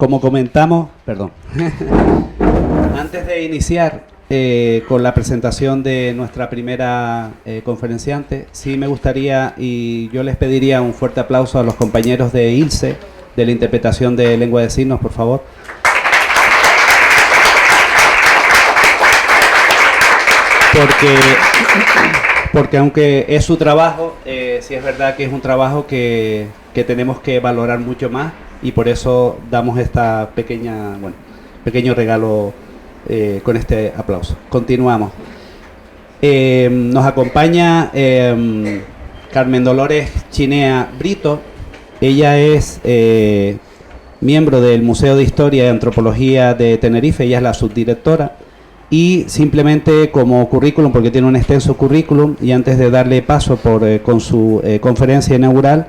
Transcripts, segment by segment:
como comentamos, perdón, antes de iniciar con la presentación de nuestra primera conferenciante, sí me gustaría y yo les pediría un fuerte aplauso a los compañeros de ILSE, de la interpretación de lengua de signos, por favor. Porque aunque es su trabajo, sí es verdad que es un trabajo que tenemos que valorar mucho más y por eso damos esta pequeño regalo con este aplauso. Continuamos. Nos acompaña Carmen Dolores Chinea Brito. Ella es miembro del Museo de Historia y Antropología de Tenerife, ella es la subdirectora. Y simplemente como currículum, porque tiene un extenso currículum, y antes de darle paso con su conferencia inaugural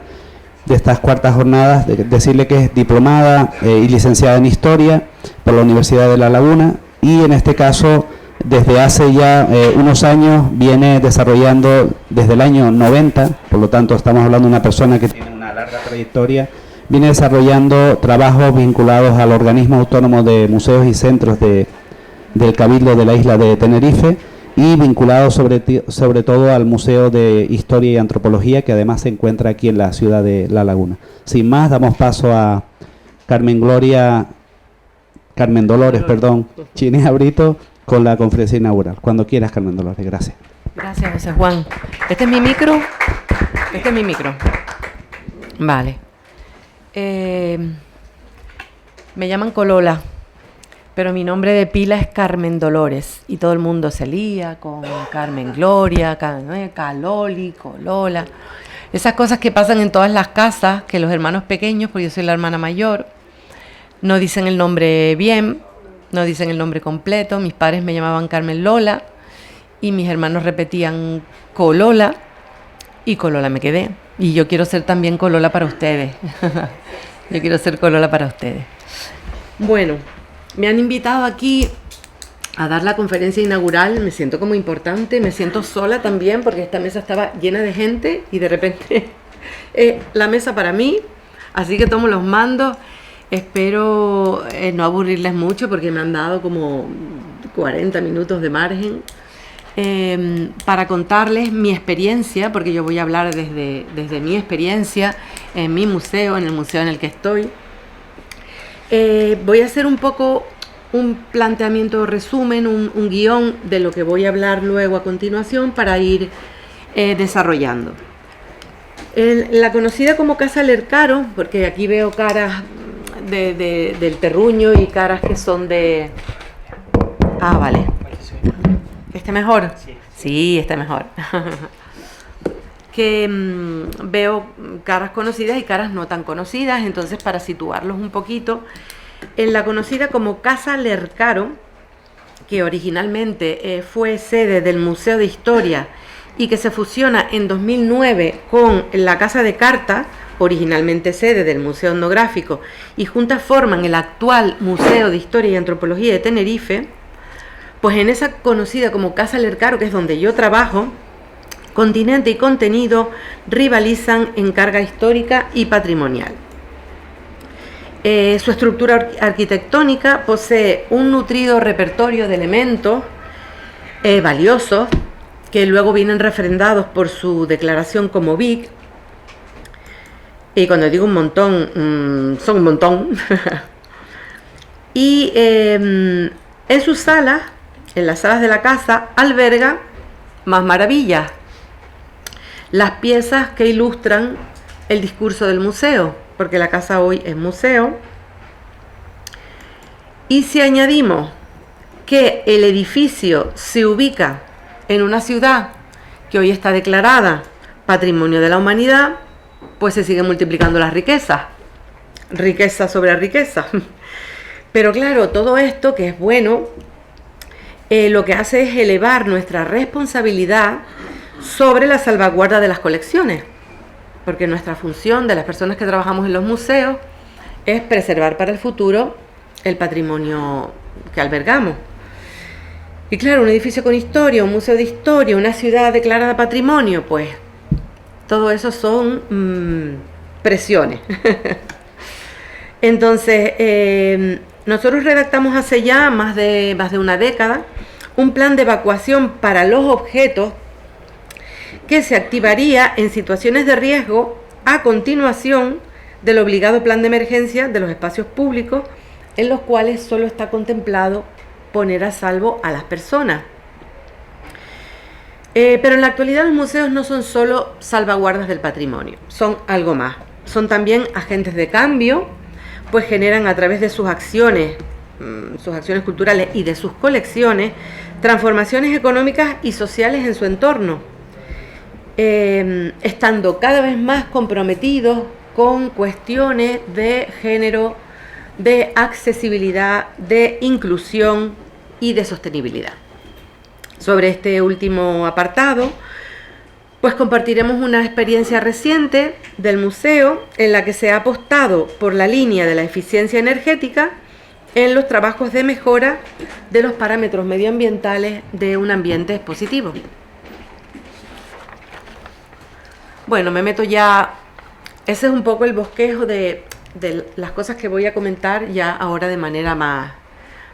de estas cuartas jornadas, decirle que es diplomada y licenciada en Historia por la Universidad de La Laguna, y en este caso, desde hace ya unos años, viene desarrollando desde el año 90, por lo tanto estamos hablando de una persona que tiene una larga trayectoria, viene desarrollando trabajos vinculados al organismo autónomo de museos y centros del Cabildo de la isla de Tenerife y vinculado sobre todo al Museo de Historia y Antropología, que además se encuentra aquí en la ciudad de La Laguna. Sin más, damos paso a Carmen Dolores, Chinea Brito, con la conferencia inaugural. Cuando quieras, Carmen Dolores, gracias. Gracias, José Juan. ¿Este es mi micro? Este es mi micro. Vale. Me llaman Colola, pero mi nombre de pila es Carmen Dolores y todo el mundo se lía con Carmen Gloria, Caloli, Colola. Esas cosas que pasan en todas las casas, que los hermanos pequeños, porque yo soy la hermana mayor, no dicen el nombre bien, no dicen el nombre completo. Mis padres me llamaban Carmen Lola y mis hermanos repetían Colola y Colola me quedé. Y yo quiero ser también Colola para ustedes. Yo quiero ser Colola para ustedes. Bueno, me han invitado aquí a dar la conferencia inaugural. Me siento como importante, me siento sola también porque esta mesa estaba llena de gente y de repente la mesa para mí, así que tomo los mandos. Espero no aburrirles mucho porque me han dado como 40 minutos de margen para contarles mi experiencia, porque yo voy a hablar desde mi experiencia en mi museo, en el museo en el que estoy. Voy a hacer un poco un planteamiento resumen, un guión de lo que voy a hablar luego a continuación para ir desarrollando. La conocida como Casa Lercaro, porque aquí veo caras del terruño y caras que son de... Ah, vale. ¿Este mejor? Sí, este mejor. Que veo caras conocidas y caras no tan conocidas, entonces para situarlos un poquito, en la conocida como Casa Lercaro, que originalmente fue sede del Museo de Historia y que se fusiona en 2009 con la Casa de Carta, originalmente sede del Museo Etnográfico, y juntas forman el actual Museo de Historia y Antropología de Tenerife. Pues en esa conocida como Casa Lercaro, que es donde yo trabajo, continente y contenido rivalizan en carga histórica y patrimonial. Su estructura arquitectónica posee un nutrido repertorio de elementos valiosos que luego vienen refrendados por su declaración como BIC. Y cuando digo un montón, son un montón. Y en sus salas, en las salas de la casa, alberga más maravillas. Las piezas que ilustran el discurso del museo, porque la casa hoy es museo. Y si añadimos que el edificio se ubica en una ciudad que hoy está declarada Patrimonio de la Humanidad, pues se siguen multiplicando las riquezas. Riqueza sobre riqueza. Pero claro, todo esto que es bueno, lo que hace es elevar nuestra responsabilidad sobre la salvaguarda de las colecciones, porque nuestra función de las personas que trabajamos en los museos es preservar para el futuro el patrimonio que albergamos. Y claro, un edificio con historia, un museo de historia, una ciudad declarada patrimonio, pues todo eso son presiones. Entonces, nosotros redactamos hace ya más de una década un plan de evacuación para los objetos que se activaría en situaciones de riesgo a continuación del obligado plan de emergencia de los espacios públicos, en los cuales solo está contemplado poner a salvo a las personas. Pero en la actualidad los museos no son solo salvaguardas del patrimonio, son algo más. Son también agentes de cambio, pues generan a través de sus acciones culturales y de sus colecciones, transformaciones económicas y sociales en su entorno, estando cada vez más comprometidos con cuestiones de género, de accesibilidad, de inclusión y de sostenibilidad. Sobre este último apartado, pues compartiremos una experiencia reciente del museo en la que se ha apostado por la línea de la eficiencia energética en los trabajos de mejora de los parámetros medioambientales de un ambiente expositivo. Bueno, me meto ya, ese es un poco el bosquejo de las cosas que voy a comentar ya ahora de manera más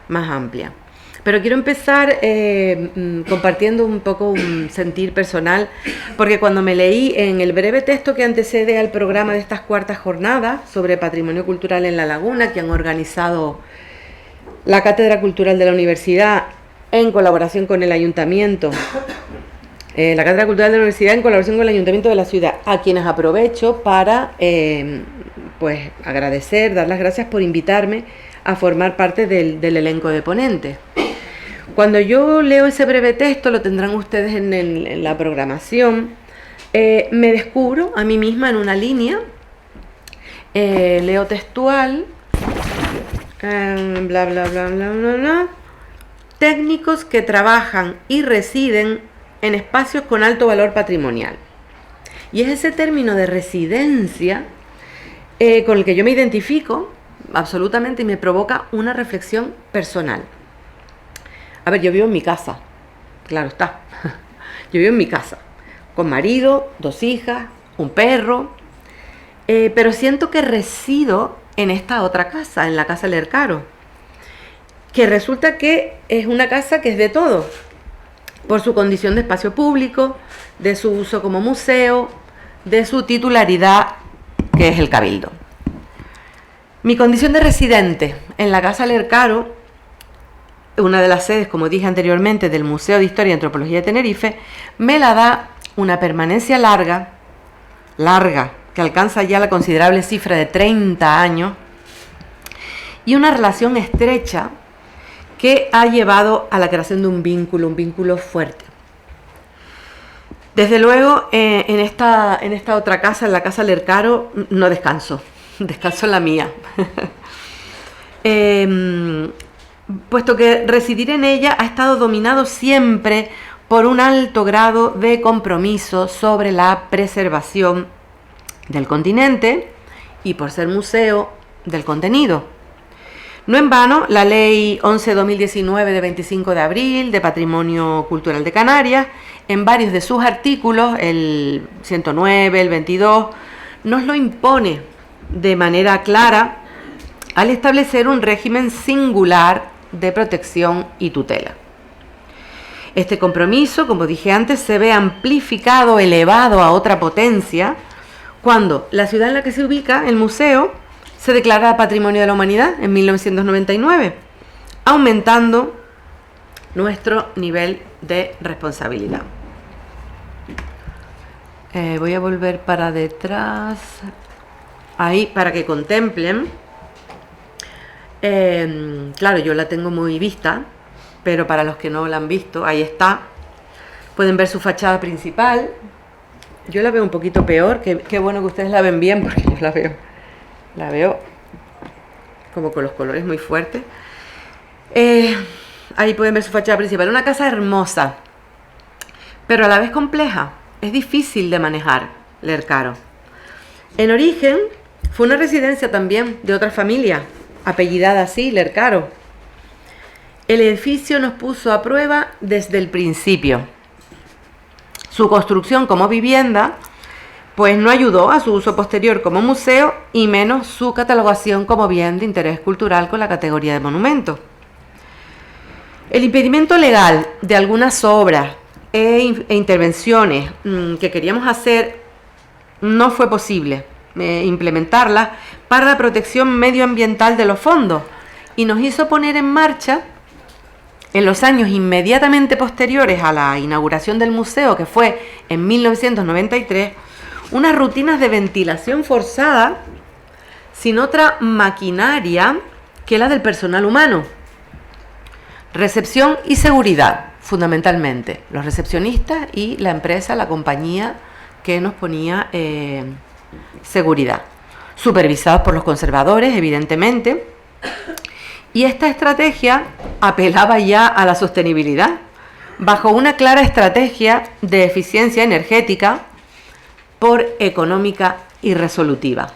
amplia. Pero quiero empezar compartiendo un poco un sentir personal, porque cuando me leí en el breve texto que antecede al programa de estas cuartas jornadas sobre patrimonio cultural en La Laguna, que han organizado la Cátedra Cultural de la Universidad en colaboración con el Ayuntamiento, la Cátedra Cultural de la Universidad en colaboración con el Ayuntamiento de la ciudad, a quienes aprovecho para pues agradecer, dar las gracias por invitarme a formar parte del elenco de ponentes. Cuando yo leo ese breve texto, lo tendrán ustedes en la programación, me descubro a mí misma en una línea, leo textual, bla, bla, bla, bla, bla, bla, técnicos que trabajan y residen en espacios con alto valor patrimonial. Y es ese término de residencia con el que yo me identifico absolutamente y me provoca una reflexión personal. A ver, yo vivo en mi casa, claro está. Yo vivo en mi casa, con marido, 2 hijas, un perro, pero siento que resido en esta otra casa, en la Casa Lercaro, que resulta que es una casa que es de todo, por su condición de espacio público, de su uso como museo, de su titularidad, que es el Cabildo. Mi condición de residente en la Casa Lercaro, una de las sedes, como dije anteriormente, del Museo de Historia y Antropología de Tenerife, me la da una permanencia larga, que alcanza ya la considerable cifra de 30 años, y una relación estrecha que ha llevado a la creación de un vínculo fuerte. Desde luego, en esta otra casa, en la Casa Lercaro, no descanso en la mía. Puesto que residir en ella ha estado dominado siempre por un alto grado de compromiso sobre la preservación del continente y por ser museo del contenido. No en vano, la Ley 11/2019 de 25 de abril de Patrimonio Cultural de Canarias, en varios de sus artículos, el 109, el 22, nos lo impone de manera clara al establecer un régimen singular de protección y tutela. Este compromiso, como dije antes, se ve amplificado, elevado a otra potencia, cuando la ciudad en la que se ubica el museo se declara Patrimonio de la Humanidad en 1999, aumentando nuestro nivel de responsabilidad. Voy a volver para detrás, ahí, para que contemplen. Claro, yo la tengo muy vista, pero para los que no la han visto, ahí está. Pueden ver su fachada principal. Yo la veo un poquito peor, qué bueno que ustedes la ven bien, porque yo la veo como con los colores muy fuertes. Ahí pueden ver su fachada principal. Una casa hermosa, pero a la vez compleja. Es difícil de manejar, Lercaro. En origen fue una residencia también de otra familia, apellidada así, Lercaro. El edificio nos puso a prueba desde el principio. Su construcción como vivienda pues no ayudó a su uso posterior como museo y menos su catalogación como bien de interés cultural con la categoría de monumento. El impedimento legal de algunas obras e intervenciones que queríamos hacer no fue posible implementarlas para la protección medioambiental de los fondos y nos hizo poner en marcha en los años inmediatamente posteriores a la inauguración del museo, que fue en 1993, unas rutinas de ventilación forzada sin otra maquinaria que la del personal humano. Recepción y seguridad, fundamentalmente. Los recepcionistas y la empresa, la compañía que nos ponía seguridad. Supervisados por los conservadores, evidentemente. Y esta estrategia apelaba ya a la sostenibilidad, bajo una clara estrategia de eficiencia energética por económica y resolutiva.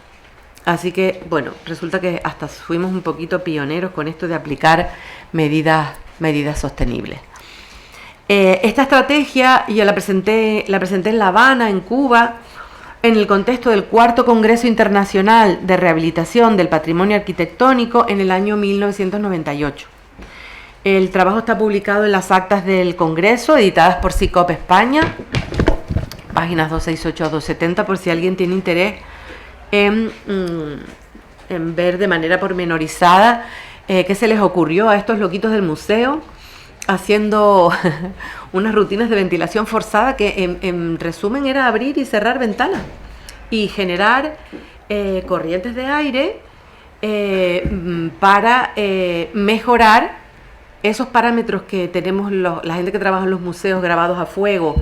Así que, bueno, resulta que hasta fuimos un poquito pioneros con esto de aplicar medidas sostenibles. Esta estrategia yo la presenté en La Habana, en Cuba, en el contexto del cuarto Congreso Internacional de Rehabilitación del Patrimonio Arquitectónico en el año 1998. El trabajo está publicado en las actas del Congreso, editadas por CICOP España, páginas 268 a 270, por si alguien tiene interés en ver de manera pormenorizada qué se les ocurrió a estos loquitos del museo, haciendo unas rutinas de ventilación forzada que en resumen era abrir y cerrar ventanas y generar corrientes de aire para mejorar esos parámetros que tenemos la gente que trabaja en los museos grabados a fuego,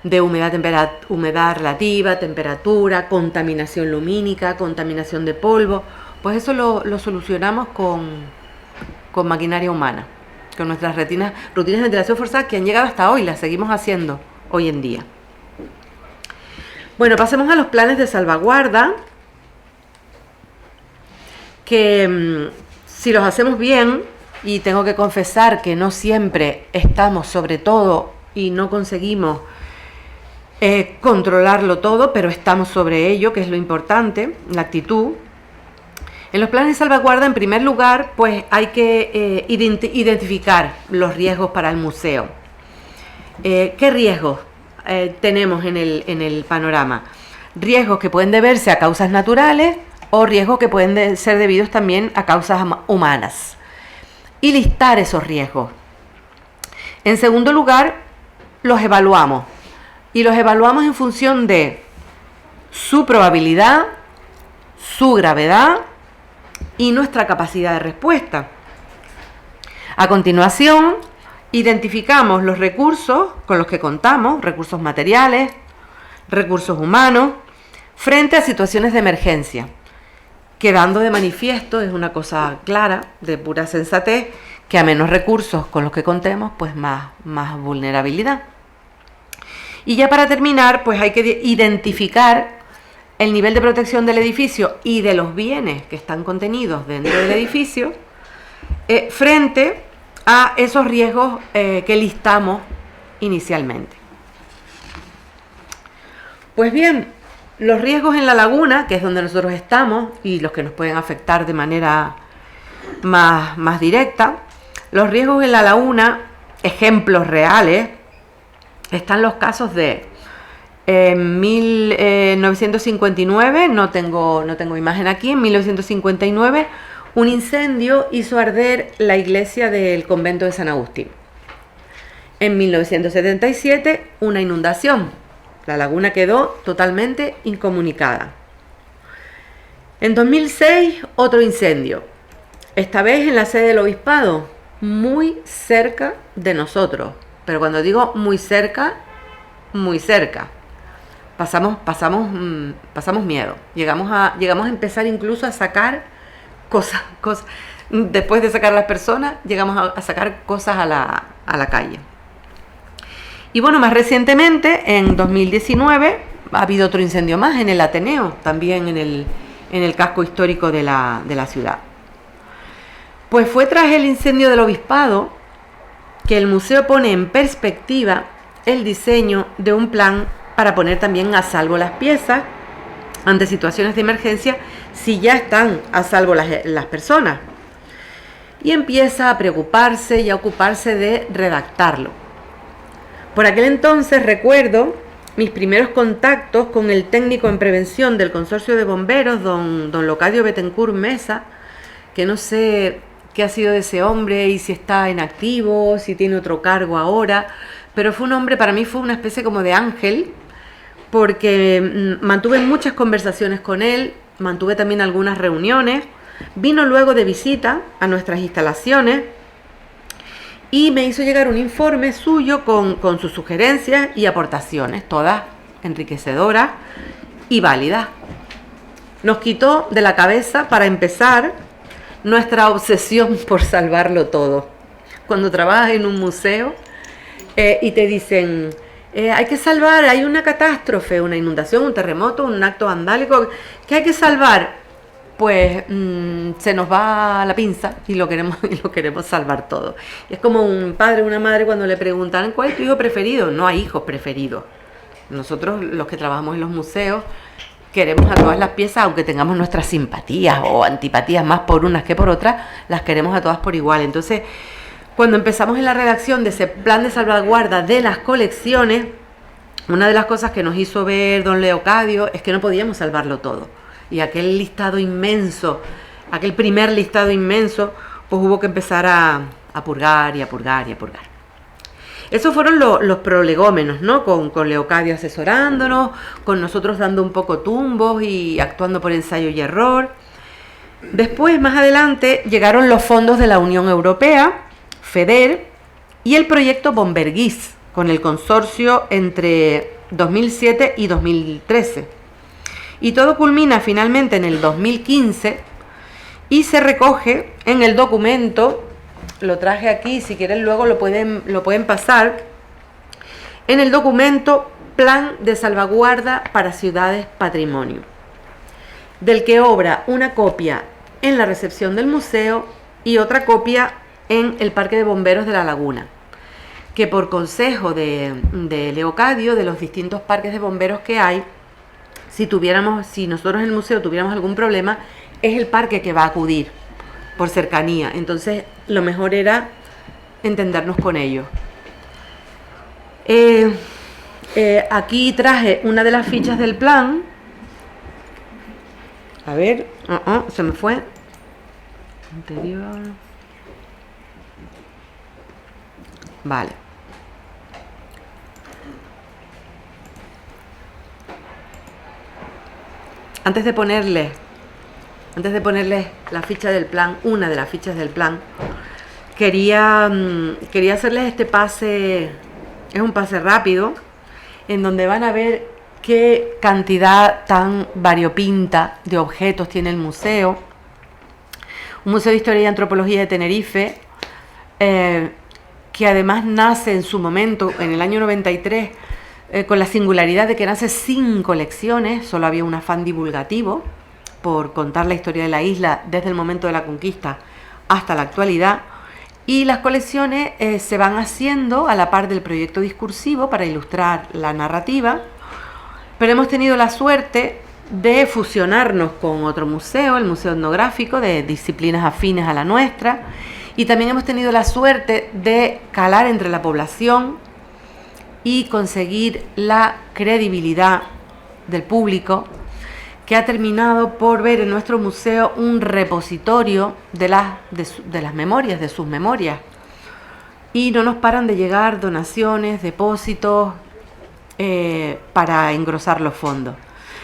de humedad relativa, temperatura, contaminación lumínica, contaminación de polvo. Pues eso lo solucionamos con maquinaria humana, con nuestras rutinas de ventilación forzada que han llegado hasta hoy, las seguimos haciendo hoy en día. Bueno, pasemos a los planes de salvaguarda, que si los hacemos bien, y tengo que confesar que no siempre estamos sobre todo y no conseguimos controlarlo todo, pero estamos sobre ello, que es lo importante, la actitud. En los planes de salvaguarda, en primer lugar, pues hay que identificar los riesgos para el museo. ¿Qué riesgos tenemos en el panorama? Riesgos que pueden deberse a causas naturales o riesgos que pueden ser debidos también a causas humanas. Y listar esos riesgos. En segundo lugar, los evaluamos. Y los evaluamos en función de su probabilidad, su gravedad y nuestra capacidad de respuesta. A continuación, identificamos los recursos con los que contamos, recursos materiales, recursos humanos, frente a situaciones de emergencia, quedando de manifiesto, es una cosa clara, de pura sensatez, que a menos recursos con los que contemos, pues más vulnerabilidad. Y ya para terminar, pues hay que identificar el nivel de protección del edificio y de los bienes que están contenidos dentro del edificio frente a esos riesgos que listamos inicialmente. Pues bien, los riesgos en la laguna, que es donde nosotros estamos y los que nos pueden afectar de manera más directa, los riesgos en la laguna, ejemplos reales, están los casos de 1959, no tengo imagen aquí, en 1959 un incendio hizo arder la iglesia del convento de San Agustín. En 1977 una inundación, la laguna quedó totalmente incomunicada. En 2006 otro incendio, esta vez en la sede del obispado, muy cerca de nosotros. Pero cuando digo muy cerca, pasamos miedo. Llegamos a empezar incluso a sacar cosas. Después de sacar a las personas, llegamos a sacar cosas a la calle. Y bueno, más recientemente, en 2019, ha habido otro incendio más en el Ateneo, también en el casco histórico de la ciudad. Pues fue tras el incendio del obispado que el museo pone en perspectiva el diseño de un plan para poner también a salvo las piezas ante situaciones de emergencia si ya están a salvo las personas. Y empieza a preocuparse y a ocuparse de redactarlo. Por aquel entonces recuerdo mis primeros contactos con el técnico en prevención del Consorcio de Bomberos, don Locadio Betancourt Mesa, que no sé qué ha sido de ese hombre y si está en activo, si tiene otro cargo ahora, pero fue un hombre, para mí fue una especie como de ángel, porque mantuve muchas conversaciones con él, mantuve también algunas reuniones, vino luego de visita a nuestras instalaciones y me hizo llegar un informe suyo con sus sugerencias y aportaciones, todas enriquecedoras y válidas. Nos quitó de la cabeza, para empezar, nuestra obsesión por salvarlo todo. Cuando trabajas en un museo y te dicen, hay que salvar, hay una catástrofe, una inundación, un terremoto, un acto vandálico, que hay que salvar, pues se nos va la pinza y lo queremos salvar todo. Es como un padre o una madre cuando le preguntan, ¿cuál es tu hijo preferido? No hay hijos preferidos. Nosotros, los que trabajamos en los museos, queremos a todas las piezas, aunque tengamos nuestras simpatías o antipatías más por unas que por otras, las queremos a todas por igual. Entonces, cuando empezamos en la redacción de ese plan de salvaguarda de las colecciones, una de las cosas que nos hizo ver don Leocadio es que no podíamos salvarlo todo. Y aquel listado inmenso, aquel primer listado inmenso, pues hubo que empezar a purgar y a purgar y a purgar. Esos fueron los prolegómenos, ¿no? Con Leocadio asesorándonos, con nosotros dando un poco tumbos y actuando por ensayo y error. Después, más adelante, llegaron los fondos de la Unión Europea, FEDER, y el proyecto Bomberguís, con el consorcio entre 2007 y 2013. Y todo culmina finalmente en el 2015 y se recoge en el documento, lo traje aquí, si quieren luego lo pueden pasar, en el documento Plan de Salvaguarda para Ciudades Patrimonio, del que obra una copia en la recepción del museo y otra copia en el Parque de Bomberos de La Laguna, que por consejo de Leocadio, de los distintos parques de bomberos que hay, si nosotros en el museo tuviéramos algún problema, es el parque que va a acudir por cercanía. Entonces, lo mejor era entendernos con ellos. Aquí traje una de las fichas del plan. A ver, se me fue. Anterior. Vale. Antes de ponerle la ficha del plan, una de las fichas del plan, quería hacerles este pase, es un pase rápido, en donde van a ver qué cantidad tan variopinta de objetos tiene el museo. Un museo de historia y antropología de Tenerife, que además nace en su momento, en el año 93, con la singularidad de que nace sin colecciones, solo había un afán divulgativo por contar la historia de la isla desde el momento de la conquista hasta la actualidad, y las colecciones se van haciendo a la par del proyecto discursivo para ilustrar la narrativa, pero hemos tenido la suerte de fusionarnos con otro museo, el Museo Etnográfico, de disciplinas afines a la nuestra, y también hemos tenido la suerte de calar entre la población y conseguir la credibilidad del público, que ha terminado por ver en nuestro museo un repositorio de las memorias, de sus memorias. Y no nos paran de llegar donaciones, depósitos, para engrosar los fondos.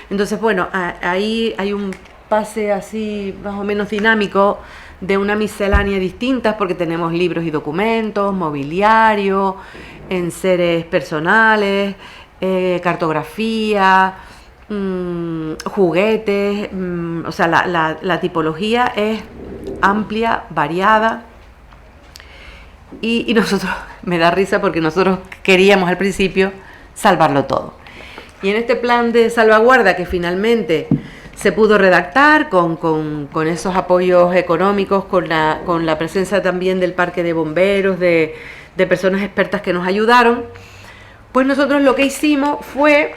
Entonces, bueno, ahí hay un pase así más o menos dinámico de una miscelánea distintas, porque tenemos libros y documentos, mobiliario, enseres personales, cartografía, juguetes, o sea, la tipología es amplia, variada, y nosotros, me da risa porque nosotros queríamos al principio salvarlo todo. Y en este plan de salvaguarda que finalmente se pudo redactar con esos apoyos económicos, con la presencia también del Parque de Bomberos, de personas expertas que nos ayudaron, pues nosotros lo que hicimos fue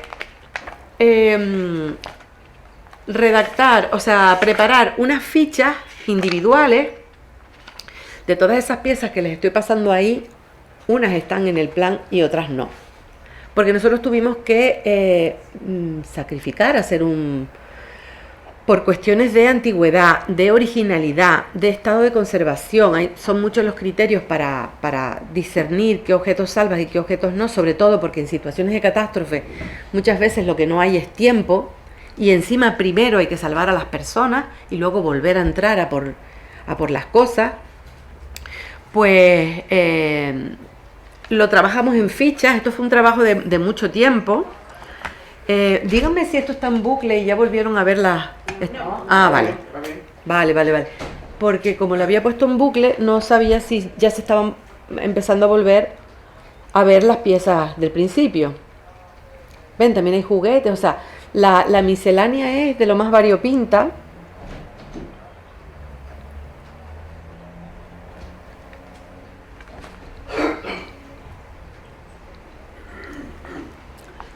redactar, o sea, preparar unas fichas individuales de todas esas piezas que les estoy pasando ahí. Unas están en el plan y otras no. Porque nosotros tuvimos que sacrificar, por cuestiones de antigüedad, de originalidad, de estado de conservación. Son muchos los criterios para discernir qué objetos salvas y qué objetos no, sobre todo porque en situaciones de catástrofe muchas veces lo que no hay es tiempo, y encima primero hay que salvar a las personas y luego volver a entrar a por las cosas. Pues lo trabajamos en fichas. Esto fue un trabajo de mucho tiempo. Díganme si esto está en bucle y ya volvieron a ver las... Vale. Vale. Porque como lo había puesto en bucle, no sabía si ya se estaban empezando a volver a ver las piezas del principio. Ven, también hay juguetes, o sea, la miscelánea es de lo más variopinta.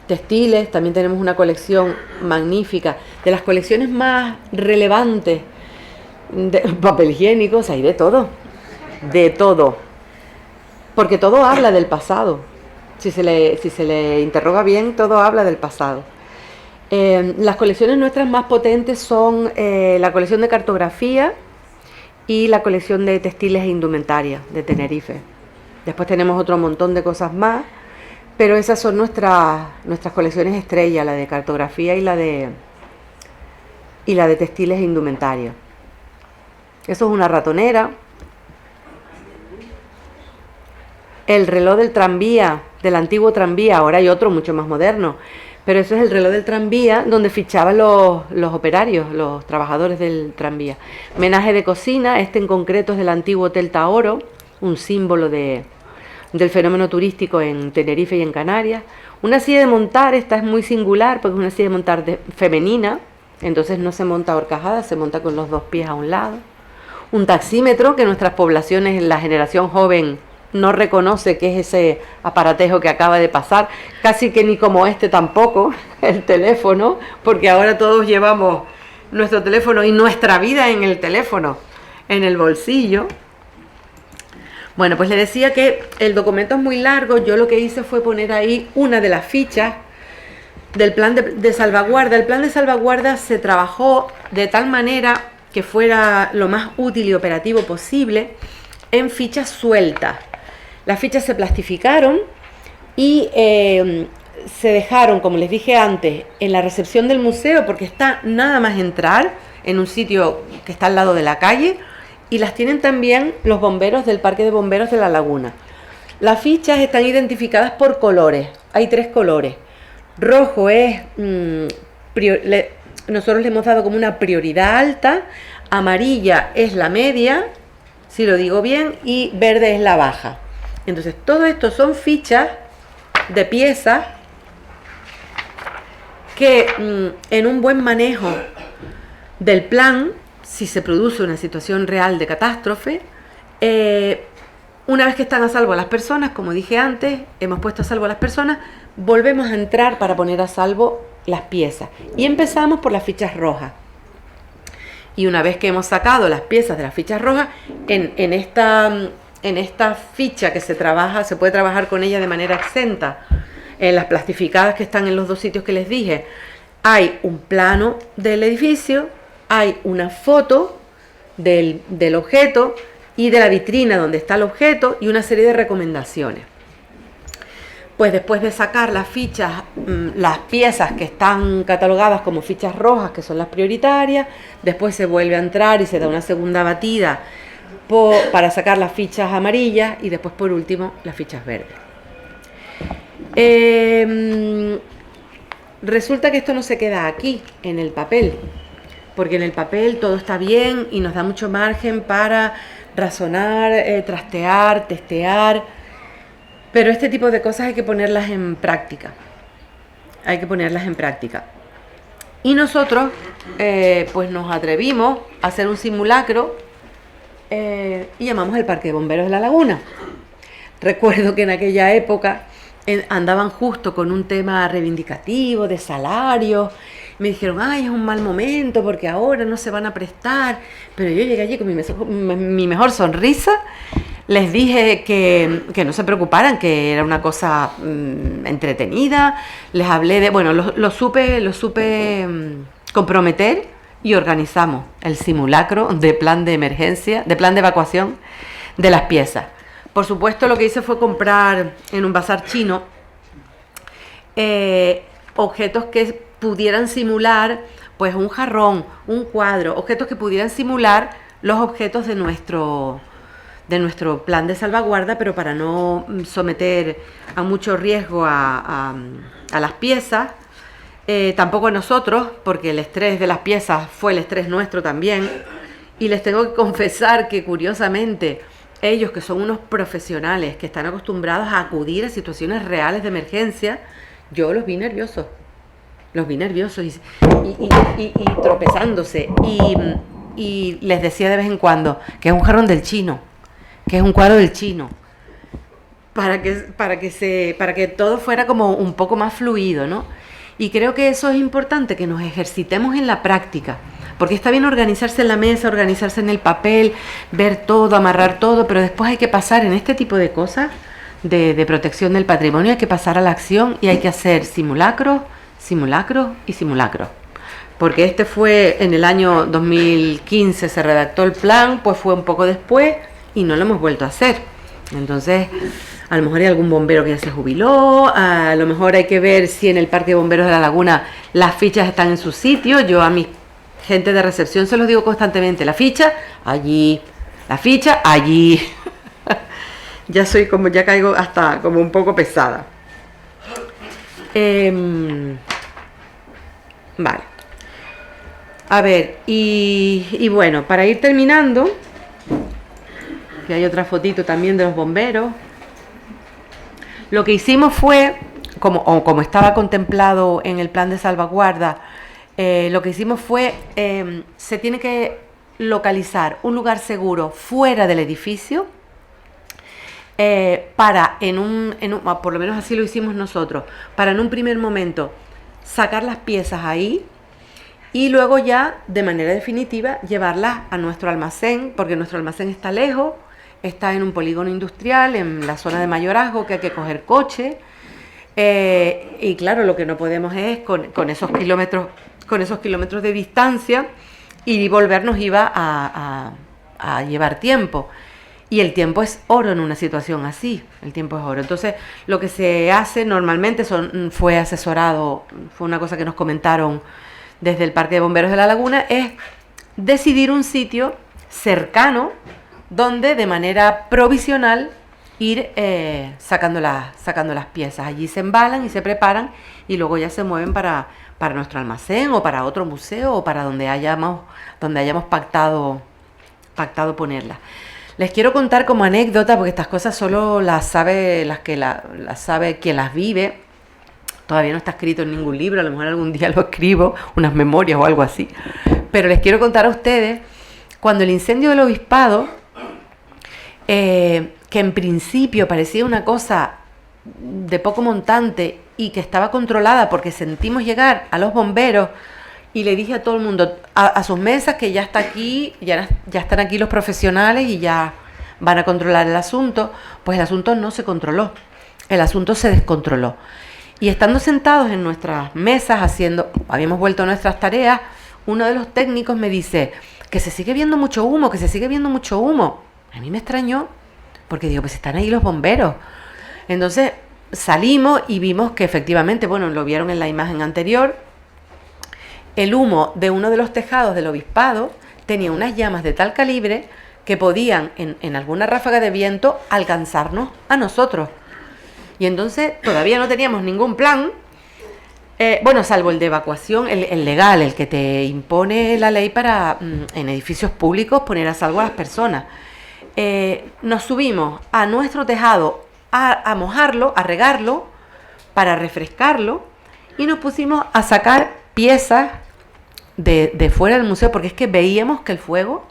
Textiles, también tenemos una colección magnífica, de las colecciones más relevantes de papel higiénico. O sea, hay de todo, porque todo habla del pasado. Si se le interroga bien, todo habla del pasado. Las colecciones nuestras más potentes son la colección de cartografía y la colección de textiles e indumentaria de Tenerife. Después tenemos otro montón de cosas más, pero esas son nuestras colecciones estrella, la de cartografía y la de textiles e indumentaria. Eso es una ratonera. El reloj del tranvía, del antiguo tranvía. Ahora hay otro mucho más moderno, pero eso es el reloj del tranvía donde fichaban los operarios, los trabajadores del tranvía. Menaje de cocina, este en concreto es del antiguo Hotel Taoro, un símbolo del fenómeno turístico en Tenerife y en Canarias. Una silla de montar, esta es muy singular porque es una silla de montar femenina, entonces no se monta horcajada, se monta con los dos pies a un lado. Un taxímetro que nuestras poblaciones, la generación joven, no reconoce que es ese aparatejo que acaba de pasar, casi que ni como este tampoco, el teléfono, porque ahora todos llevamos nuestro teléfono y nuestra vida en el teléfono, en el bolsillo. Bueno, pues le decía que el documento es muy largo. Yo lo que hice fue poner ahí una de las fichas del plan de salvaguarda. El plan de salvaguarda se trabajó de tal manera que fuera lo más útil y operativo posible en fichas sueltas. Las fichas se plastificaron y se dejaron, como les dije antes, en la recepción del museo, porque está nada más entrar en un sitio que está al lado de la calle, y las tienen también los bomberos del Parque de Bomberos de La Laguna. Las fichas están identificadas por colores. Hay 3 colores. Rojo es... nosotros le hemos dado como una prioridad alta. Amarilla es la media, si lo digo bien, y verde es la baja. Entonces, todo esto son fichas de piezas que en un buen manejo del plan, si se produce una situación real de catástrofe, una vez que están a salvo las personas, como dije antes, hemos puesto a salvo las personas, volvemos a entrar para poner a salvo las piezas. Y empezamos por las fichas rojas. Y una vez que hemos sacado las piezas de las fichas rojas, en esta ficha que se puede trabajar con ella de manera exenta, en las plastificadas que están en los 2 sitios que les dije, hay un plano del edificio, hay una foto del objeto y de la vitrina donde está el objeto y una serie de recomendaciones. Pues después de sacar las fichas, las piezas que están catalogadas como fichas rojas, que son las prioritarias, después se vuelve a entrar y se da una segunda batida para sacar las fichas amarillas y después por último las fichas verdes. Resulta que esto no se queda aquí en el papel, porque en el papel todo está bien y nos da mucho margen para razonar, trastear, testear, pero este tipo de cosas hay que ponerlas en práctica. Y nosotros pues nos atrevimos a hacer un simulacro y llamamos el Parque de Bomberos de La Laguna. Recuerdo que en aquella época andaban justo con un tema reivindicativo de salarios Me dijeron, ay, es un mal momento porque ahora no se van a prestar. Pero yo llegué allí con mi mejor sonrisa. Les dije que no se preocuparan, que era una cosa entretenida. Les hablé de, bueno, lo supe comprometer y organizamos el simulacro de plan de emergencia, de plan de evacuación de las piezas. Por supuesto, lo que hice fue comprar en un bazar chino objetos que pudieran simular, pues un jarrón, un cuadro, objetos que pudieran simular los objetos de nuestro plan de salvaguarda, pero para no someter a mucho riesgo a las piezas, tampoco a nosotros, porque el estrés de las piezas fue el estrés nuestro también. Y les tengo que confesar que, curiosamente, ellos, que son unos profesionales que están acostumbrados a acudir a situaciones reales de emergencia, yo los vi nerviosos y tropezándose. Y les decía de vez en cuando que es un jarrón del chino, que es un cuadro del chino, para que todo fuera como un poco más fluido, ¿no? Y creo que eso es importante, que nos ejercitemos en la práctica, porque está bien organizarse en la mesa, organizarse en el papel, ver todo, amarrar todo, pero después hay que pasar en este tipo de cosas de protección del patrimonio, hay que pasar a la acción y hay que hacer simulacros y simulacros. Porque este fue en el año 2015, se redactó el plan, pues fue un poco después y no lo hemos vuelto a hacer. Entonces, a lo mejor hay algún bombero que ya se jubiló, a lo mejor hay que ver si en el Parque de Bomberos de la Laguna las fichas están en su sitio. Yo a mi gente de recepción se los digo constantemente, la ficha allí. Ya caigo hasta como un poco pesada. Vale. A ver, y bueno, para ir terminando, que hay otra fotito también de los bomberos. Lo que hicimos fue, como estaba contemplado en el plan de salvaguarda, lo que hicimos fue, se tiene que localizar un lugar seguro fuera del edificio, para, por lo menos así lo hicimos nosotros, para en un primer momento sacar las piezas ahí y luego ya de manera definitiva llevarlas a nuestro almacén, porque nuestro almacén está lejos, está en un polígono industrial, en la zona de mayorazgo, que hay que coger coche, y claro, lo que no podemos es con esos kilómetros de distancia, y volvernos iba a llevar tiempo. Y el tiempo es oro en una situación así, el tiempo es oro. Entonces, lo que se hace normalmente fue asesorado, fue una cosa que nos comentaron desde el Parque de Bomberos de la Laguna, es decidir un sitio cercano donde de manera provisional ir sacando las piezas. Allí se embalan y se preparan y luego ya se mueven para nuestro almacén o para otro museo o para donde hayamos pactado ponerlas. Les quiero contar como anécdota, porque estas cosas solo las sabe quien las vive. Todavía no está escrito en ningún libro, a lo mejor algún día lo escribo, unas memorias o algo así. Pero les quiero contar a ustedes, cuando el incendio del obispado, que en principio parecía una cosa de poco montante y que estaba controlada porque sentimos llegar a los bomberos, y le dije a todo el mundo, a sus mesas, que ya está aquí, ya están aquí los profesionales y ya van a controlar el asunto. Pues el asunto no se controló, el asunto se descontroló. Y estando sentados en nuestras mesas habíamos vuelto a nuestras tareas, uno de los técnicos me dice que se sigue viendo mucho humo, A mí me extrañó, porque digo, pues están ahí los bomberos. Entonces salimos y vimos que efectivamente, bueno, lo vieron en la imagen anterior, el humo de uno de los tejados del obispado tenía unas llamas de tal calibre que podían, en alguna ráfaga de viento, alcanzarnos a nosotros. Y entonces todavía no teníamos ningún plan, salvo el de evacuación, el legal, el que te impone la ley para, en edificios públicos, poner a salvo a las personas. Nos subimos a nuestro tejado a mojarlo, a regarlo, para refrescarlo, y nos pusimos a sacar piezas de fuera del museo, porque es que veíamos que el fuego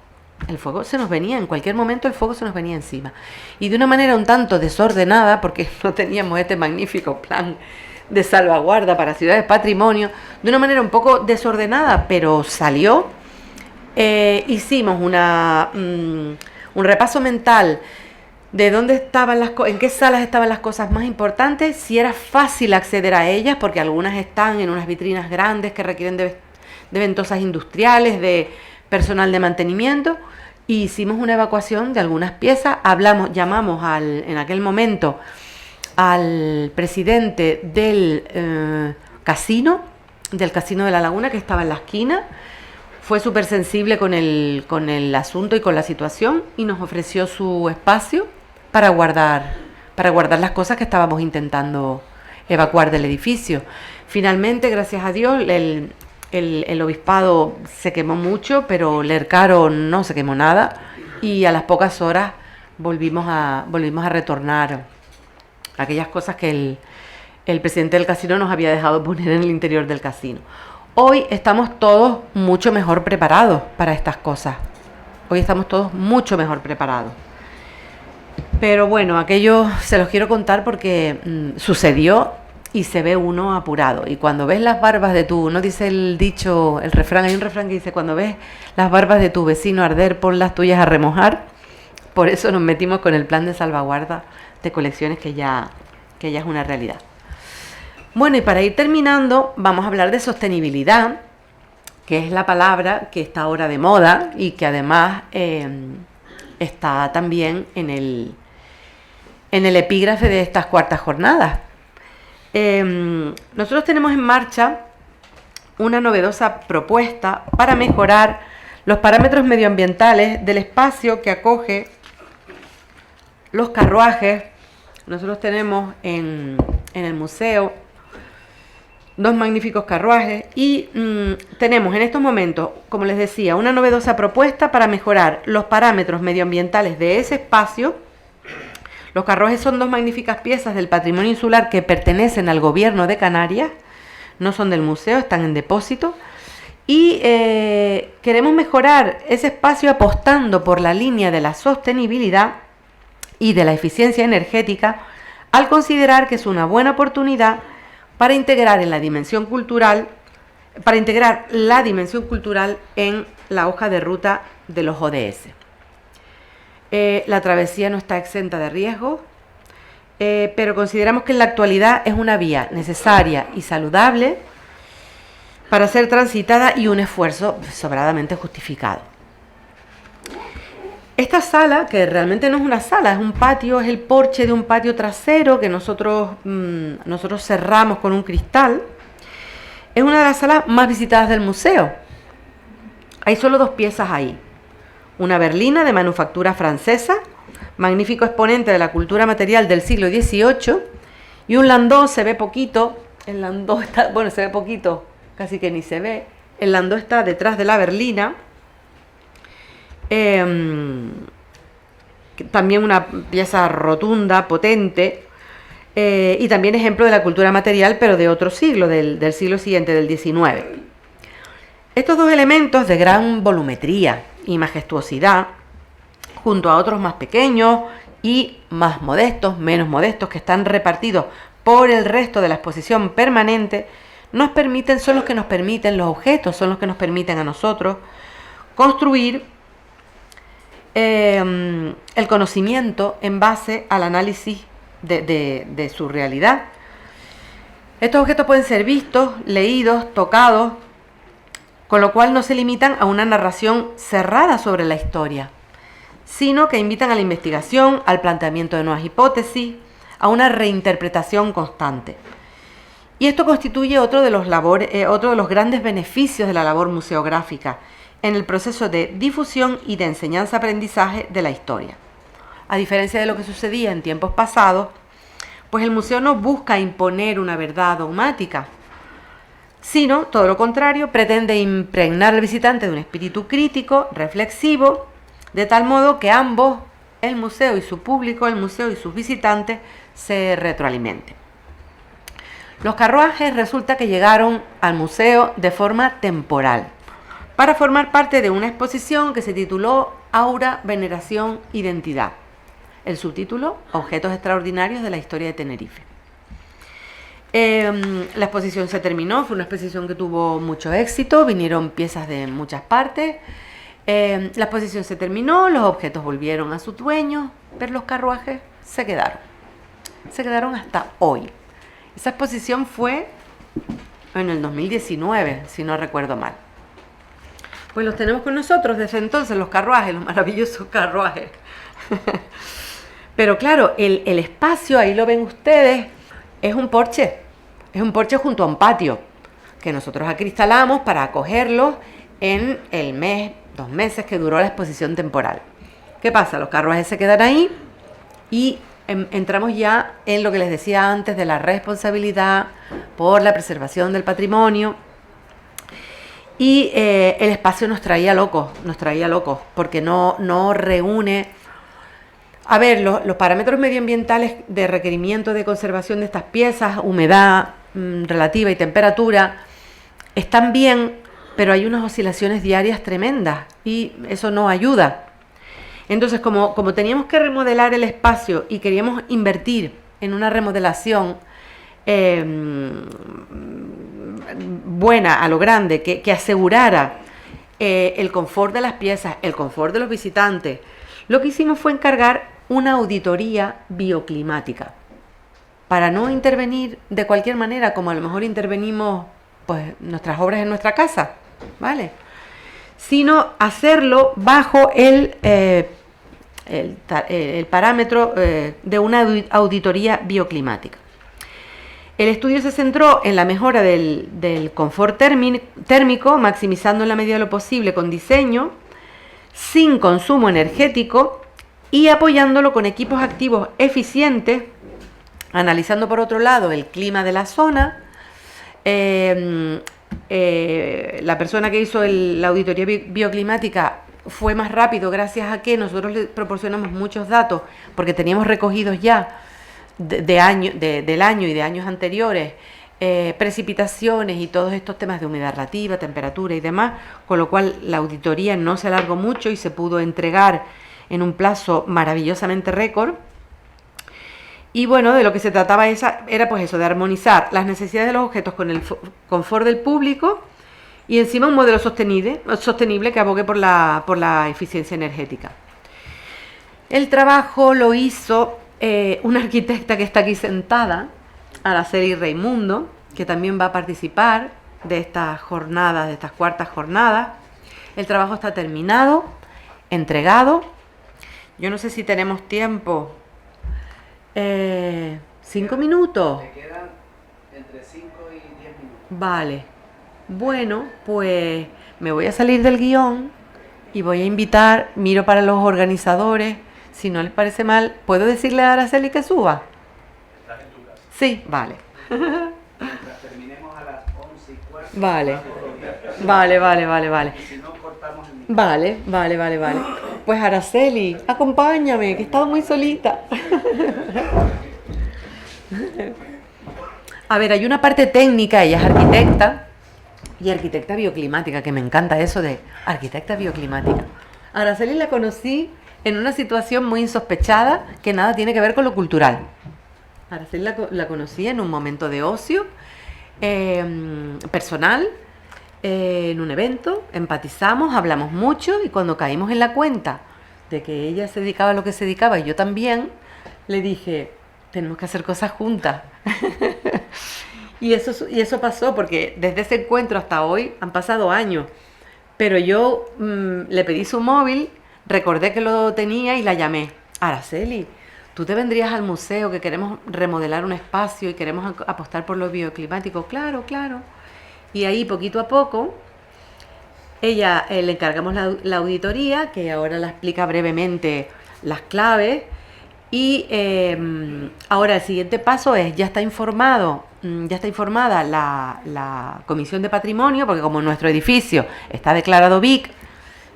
se nos venía, en cualquier momento el fuego se nos venía encima. Y de una manera un tanto desordenada, porque no teníamos este magnífico plan de salvaguarda para ciudades patrimonio, de una manera un poco desordenada, pero salió. Hicimos un repaso mental de dónde estaban en qué salas estaban las cosas más importantes, si era fácil acceder a ellas, porque algunas están en unas vitrinas grandes que requieren de ventosas industriales, de personal de mantenimiento, y hicimos una evacuación de algunas piezas. Llamamos en aquel momento al presidente del casino de La Laguna, que estaba en la esquina. Fue súper sensible con el asunto y con la situación, y nos ofreció su espacio para guardar las cosas que estábamos intentando evacuar del edificio. Finalmente, gracias a Dios, el obispado se quemó mucho, pero Lercaro no se quemó nada, y a las pocas horas volvimos a retornar aquellas cosas que el presidente del casino nos había dejado poner en el interior del casino. Hoy estamos todos mucho mejor preparados para estas cosas. Hoy estamos todos mucho mejor preparados. Pero bueno, aquello se los quiero contar porque sucedió y se ve uno apurado. Y cuando ves las barbas de no dice el dicho, el refrán, hay un refrán que dice: cuando ves las barbas de tu vecino arder, pon las tuyas a remojar. Por eso nos metimos con el plan de salvaguarda de colecciones que ya es una realidad. Bueno, y para ir terminando, vamos a hablar de sostenibilidad, que es la palabra que está ahora de moda y que además está también en el epígrafe de estas cuartas jornadas. Nosotros tenemos en marcha una novedosa propuesta para mejorar los parámetros medioambientales del espacio que acoge los carruajes. Nosotros tenemos en el museo 2 magníficos carruajes y tenemos en estos momentos, como les decía, una novedosa propuesta para mejorar los parámetros medioambientales de ese espacio. Los carruajes son 2 magníficas piezas del patrimonio insular que pertenecen al gobierno de Canarias, no son del museo, están en depósito, y queremos mejorar ese espacio apostando por la línea de la sostenibilidad y de la eficiencia energética, al considerar que es una buena oportunidad para integrar la dimensión cultural en la hoja de ruta de los ODS. La travesía no está exenta de riesgos, pero consideramos que en la actualidad es una vía necesaria y saludable para ser transitada y un esfuerzo sobradamente justificado. Esta sala, que realmente no es una sala, es un patio, es el porche de un patio trasero que nosotros cerramos con un cristal, es una de las salas más visitadas del museo. Hay solo 2 piezas ahí. Una berlina de manufactura francesa, magnífico exponente de la cultura material del siglo XVIII, y un landó, se ve poquito, el landó está, bueno, se ve poquito, casi que ni se ve, el landó está detrás de la berlina. También una pieza rotunda, potente, y también ejemplo de la cultura material, pero de otro siglo, del siglo siguiente, del XIX. Estos 2 elementos de gran volumetría y majestuosidad, junto a otros más pequeños y más modestos, menos modestos, que están repartidos por el resto de la exposición permanente, son los que nos permiten, los objetos son los que nos permiten a nosotros construir el conocimiento en base al análisis de su realidad. Estos objetos pueden ser vistos, leídos, tocados, con lo cual no se limitan a una narración cerrada sobre la historia, sino que invitan a la investigación, al planteamiento de nuevas hipótesis, a una reinterpretación constante. Y esto constituye otro de los grandes beneficios de la labor museográfica en el proceso de difusión y de enseñanza-aprendizaje de la historia. A diferencia de lo que sucedía en tiempos pasados, pues el museo no busca imponer una verdad dogmática, sino, todo lo contrario, pretende impregnar al visitante de un espíritu crítico, reflexivo, de tal modo que ambos, el museo y su público, el museo y sus visitantes, se retroalimenten. Los carruajes resulta que llegaron al museo de forma temporal, para formar parte de una exposición que se tituló Aura, Veneración, Identidad. El subtítulo, Objetos extraordinarios de la historia de Tenerife. La exposición se terminó, fue una exposición que tuvo mucho éxito, vinieron piezas de muchas partes. La exposición se terminó, los objetos volvieron a sus dueños, pero los carruajes se quedaron hasta hoy. Esa exposición fue en el 2019, si no recuerdo mal. Pues los tenemos con nosotros desde entonces, los carruajes, los maravillosos carruajes. Pero claro, el espacio, ahí lo ven ustedes, es un porche junto a un patio que nosotros acristalamos para acogerlos en el mes, 2 meses que duró la exposición temporal. ¿Qué pasa? Los carruajes se quedan ahí y entramos ya en lo que les decía antes de la responsabilidad por la preservación del patrimonio. Y el espacio nos traía locos, porque no reúne. A ver, los parámetros medioambientales de requerimiento de conservación de estas piezas, humedad relativa y temperatura, están bien, pero hay unas oscilaciones diarias tremendas y eso no ayuda. Entonces, como teníamos que remodelar el espacio y queríamos invertir en una remodelación buena, a lo grande, que asegurara el confort de las piezas, el confort de los visitantes, lo que hicimos fue encargar una auditoría bioclimática para no intervenir de cualquier manera, como a lo mejor intervenimos pues nuestras obras en nuestra casa, ¿vale? Sino hacerlo bajo el parámetro de una auditoría bioclimática. El estudio se centró en la mejora del confort térmico, maximizando en la medida de lo posible con diseño, sin consumo energético y apoyándolo con equipos activos eficientes, analizando por otro lado el clima de la zona. La persona que hizo la auditoría bioclimática fue más rápido gracias a que nosotros le proporcionamos muchos datos, porque teníamos recogidos ya del año y de años anteriores, precipitaciones y todos estos temas de humedad relativa, temperatura y demás, con lo cual la auditoría no se alargó mucho y se pudo entregar en un plazo maravillosamente récord. Y bueno, de lo que se trataba era pues eso, de armonizar las necesidades de los objetos con el confort del público y encima un modelo sostenible que abogue por la eficiencia energética. El trabajo lo hizo una arquitecta que está aquí sentada, Araceli Raimundo, que también va a participar de estas jornadas, de estas cuartas jornadas. El trabajo está terminado, entregado. Yo no sé si tenemos tiempo. 5 minutos. Te quedan entre 5 y 10 minutos. Vale. Bueno, pues me voy a salir del guión y voy a invitar, miro para los organizadores. Si no les parece mal, ¿puedo decirle a Araceli que suba? ¿Estás en tu casa? Sí, vale. Mientras terminemos a las 11:15. Vale. Vale. Y si no, cortamos el micrófono. Vale. Pues Araceli, acompáñame, que he estado muy solita. A ver, hay una parte técnica, ella es arquitecta y arquitecta bioclimática, que me encanta eso de arquitecta bioclimática. Araceli la conocí en una situación muy insospechada que nada tiene que ver con lo cultural. Araceli la conocí en un momento de ocio personal, en un evento, empatizamos, hablamos mucho y cuando caímos en la cuenta de que ella se dedicaba a lo que se dedicaba y yo también, le dije, tenemos que hacer cosas juntas. y eso pasó porque desde ese encuentro hasta hoy han pasado años, pero yo le pedí su móvil, recordé que lo tenía y la llamé. Araceli, ¿tú te vendrías al museo, que queremos remodelar un espacio y queremos apostar por lo bioclimático? Claro. Y ahí, poquito a poco, le encargamos la auditoría, que ahora la explica brevemente las claves. Y ahora el siguiente paso es, ya está informada la Comisión de Patrimonio, porque como nuestro edificio está declarado BIC,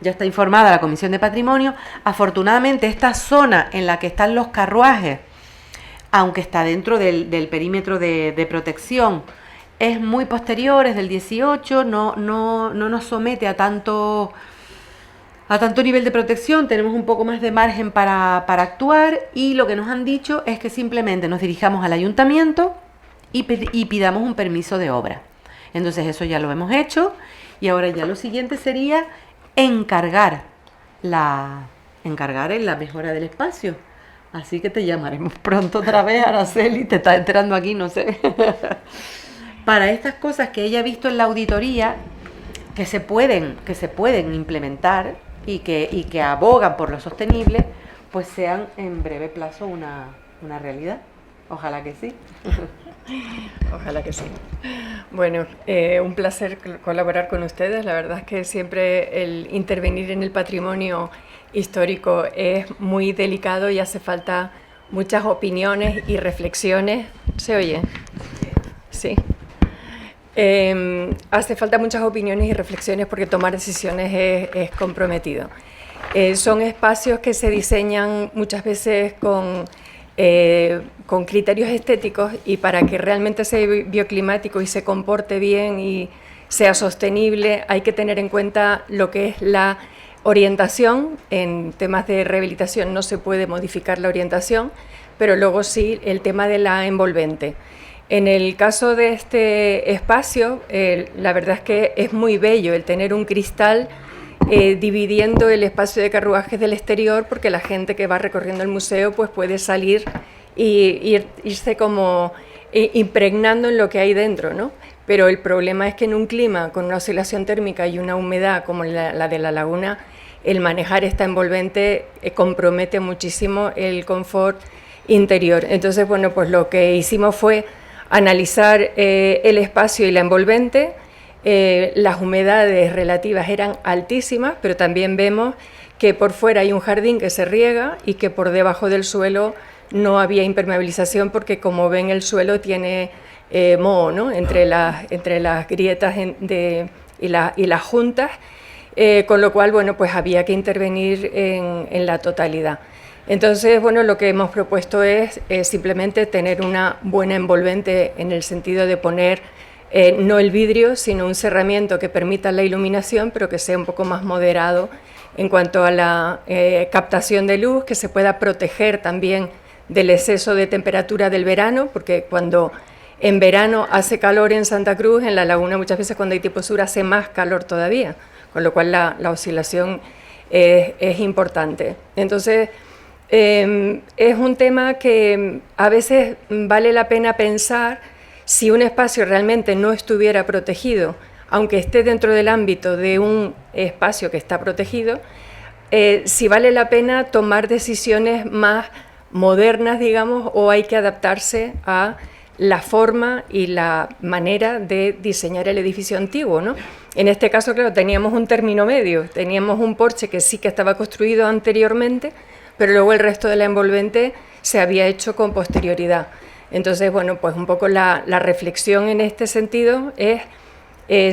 ya está informada la Comisión de Patrimonio. Afortunadamente, esta zona en la que están los carruajes, aunque está dentro del perímetro de protección, es muy posterior, es del 18, no nos somete a tanto nivel de protección, tenemos un poco más de margen para actuar, y lo que nos han dicho es que simplemente nos dirijamos al ayuntamiento y pidamos un permiso de obra. Entonces eso ya lo hemos hecho y ahora ya lo siguiente sería encargar la mejora del espacio. Así que te llamaremos pronto otra vez, Araceli, te estás enterando aquí, no sé. Para estas cosas que ella ha visto en la auditoría, que se pueden implementar y que abogan por lo sostenible, pues sean en breve plazo una realidad. Ojalá que sí. Ojalá que sí. Bueno, un placer colaborar con ustedes. La verdad es que siempre el intervenir en el patrimonio histórico es muy delicado y hace falta muchas opiniones y reflexiones. ¿Se oye? Sí. Hace falta muchas opiniones y reflexiones porque tomar decisiones es comprometido. Son espacios que se diseñan muchas veces con criterios estéticos, y para que realmente sea bioclimático y se comporte bien y sea sostenible hay que tener en cuenta lo que es la orientación. En temas de rehabilitación no se puede modificar la orientación, pero luego sí el tema de la envolvente. En el caso de este espacio, la verdad es que es muy bello el tener un cristal dividiendo el espacio de carruajes del exterior, porque la gente que va recorriendo el museo pues puede salir y irse como impregnando en lo que hay dentro, ¿no? Pero el problema es que en un clima con una oscilación térmica y una humedad como la de la laguna, el manejar esta envolvente compromete muchísimo el confort interior. Entonces, bueno, pues lo que hicimos fue analizar el espacio y la envolvente. Las humedades relativas eran altísimas, pero también vemos que por fuera hay un jardín que se riega y que por debajo del suelo no había impermeabilización, porque como ven el suelo tiene moho, ¿no? entre las grietas y las juntas, con lo cual bueno, pues había que intervenir en la totalidad. Entonces, bueno, lo que hemos propuesto es simplemente tener una buena envolvente, en el sentido de poner no el vidrio, sino un cerramiento que permita la iluminación, pero que sea un poco más moderado en cuanto a la captación de luz, que se pueda proteger también del exceso de temperatura del verano, porque cuando en verano hace calor en Santa Cruz, en la laguna muchas veces cuando hay tipo sur hace más calor todavía, con lo cual la oscilación es importante. Entonces, es un tema que a veces vale la pena pensar si un espacio realmente no estuviera protegido, aunque esté dentro del ámbito de un espacio que está protegido, si vale la pena tomar decisiones más modernas, digamos, o hay que adaptarse a la forma y la manera de diseñar el edificio antiguo, ¿no? En este caso, claro, teníamos un término medio, teníamos un porche que sí que estaba construido anteriormente, pero luego el resto de la envolvente se había hecho con posterioridad. Entonces, bueno, pues un poco la reflexión en este sentido es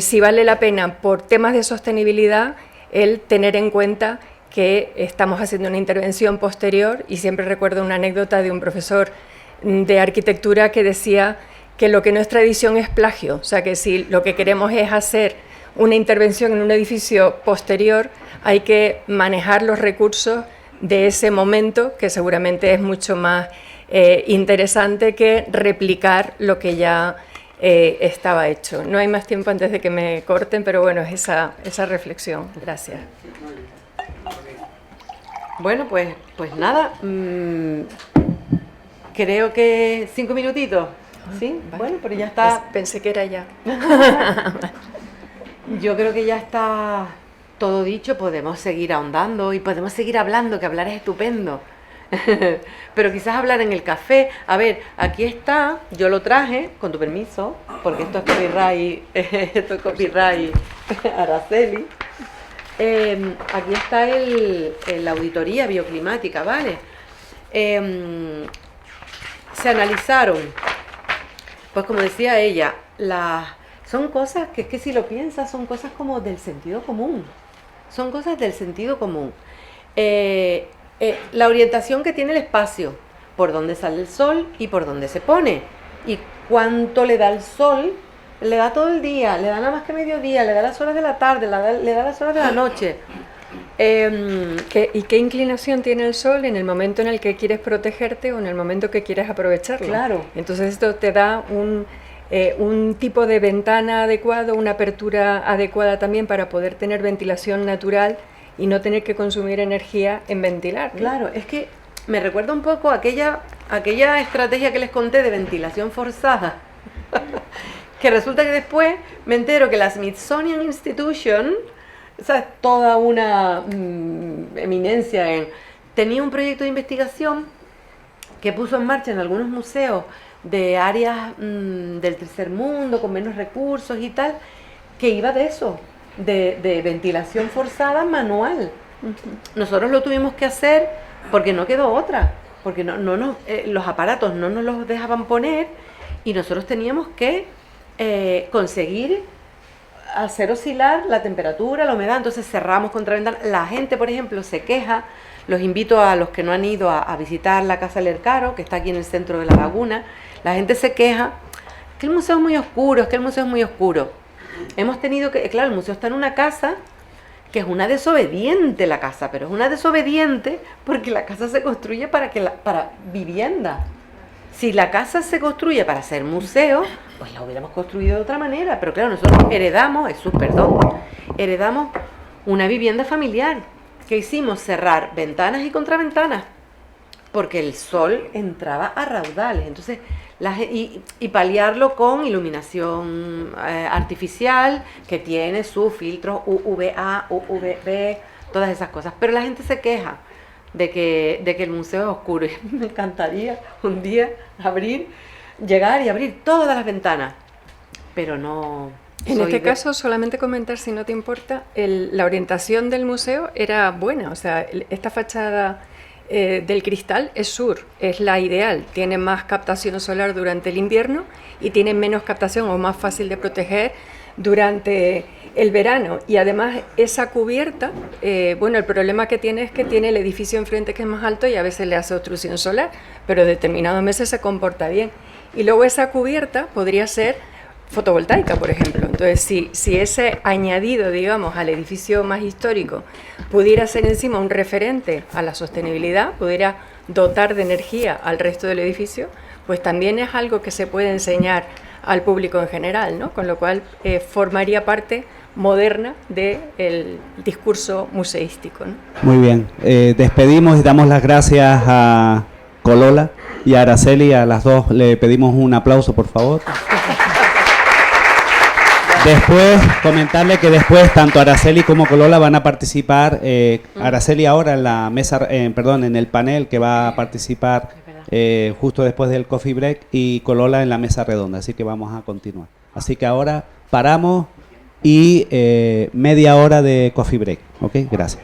si vale la pena, por temas de sostenibilidad, el tener en cuenta que estamos haciendo una intervención posterior. Y siempre recuerdo una anécdota de un profesor de arquitectura que decía que lo que no es tradición es plagio, o sea que si lo que queremos es hacer una intervención en un edificio posterior, hay que manejar los recursos de ese momento, que seguramente es mucho más interesante que replicar lo que ya estaba hecho. No hay más tiempo antes de que me corten, pero bueno, es esa reflexión. Gracias. Bueno, pues nada, creo que 5 minutitos, ¿sí? Vale. Bueno, pero ya está. Pensé que era ya. Yo creo que ya está todo dicho, podemos seguir ahondando y podemos seguir hablando, que hablar es estupendo. Pero quizás hablar en el café. A ver, aquí está, yo lo traje, con tu permiso, porque esto es copyright Araceli. Aquí está la auditoría bioclimática, ¿vale? Se analizaron, pues como decía ella, son cosas que es que si lo piensas son cosas como del sentido común. Son cosas del sentido común. La orientación que tiene el espacio, por dónde sale el sol y por dónde se pone, y cuánto le da el sol. Le da todo el día, le da nada más que mediodía, le da las horas de la tarde, le da las horas de la noche. ¿Y qué inclinación tiene el sol en el momento en el que quieres protegerte o en el momento que quieres aprovecharlo? Claro. Entonces esto te da un tipo de ventana adecuado, una apertura adecuada también para poder tener ventilación natural y no tener que consumir energía en ventilar, ¿no? Claro, es que me recuerda un poco aquella estrategia que les conté de ventilación forzada. Que resulta que después me entero que la Smithsonian Institution, o sea, toda una eminencia tenía un proyecto de investigación que puso en marcha en algunos museos de áreas del tercer mundo, con menos recursos y tal, que iba de eso, de ventilación forzada manual. Nosotros lo tuvimos que hacer porque no quedó otra, porque los aparatos no nos los dejaban poner y nosotros teníamos que conseguir hacer oscilar la temperatura, la humedad. Entonces cerramos contraventanas. La gente, por ejemplo, se queja. Los invito a los que no han ido a visitar la Casa Lercaro, que está aquí en el centro de la laguna. La gente se queja que el museo es muy oscuro, es que el museo es muy oscuro. Hemos tenido que, claro, el museo está en una casa que es una desobediente la casa, pero es una desobediente porque la casa se construye para vivienda. Si la casa se construye para ser museo, pues la hubiéramos construido de otra manera. Pero claro, nosotros heredamos una vivienda familiar. ¿Qué hicimos? Cerrar ventanas y contraventanas, porque el sol entraba a raudales. Entonces, y paliarlo con iluminación artificial, que tiene sus filtros UVA, UVB, todas esas cosas. Pero la gente se queja de que el museo es oscuro. Y me encantaría un día llegar y abrir todas las ventanas, pero no. En este caso, solamente comentar, si no te importa, la orientación del museo era buena. O sea, esta fachada del cristal es sur, es la ideal. Tiene más captación solar durante el invierno y tiene menos captación o más fácil de proteger durante el verano. Y además esa cubierta, el problema que tiene es que tiene el edificio enfrente que es más alto y a veces le hace obstrucción solar, pero determinados meses se comporta bien. Y luego esa cubierta podría ser fotovoltaica, por ejemplo. Entonces, si ese añadido, digamos, al edificio más histórico pudiera ser encima un referente a la sostenibilidad, pudiera dotar de energía al resto del edificio, pues también es algo que se puede enseñar al público en general, ¿no? Con lo cual formaría parte moderna del discurso museístico, ¿no? Muy bien, despedimos y damos las gracias a Colola y a Araceli, a las dos le pedimos un aplauso, por favor. Después, comentarle que después tanto Araceli como Colola van a participar, Araceli ahora en la mesa, en el panel que va a participar justo después del coffee break, y Colola en la mesa redonda, así que vamos a continuar. Así que ahora paramos y media hora de coffee break, ¿ok? Gracias.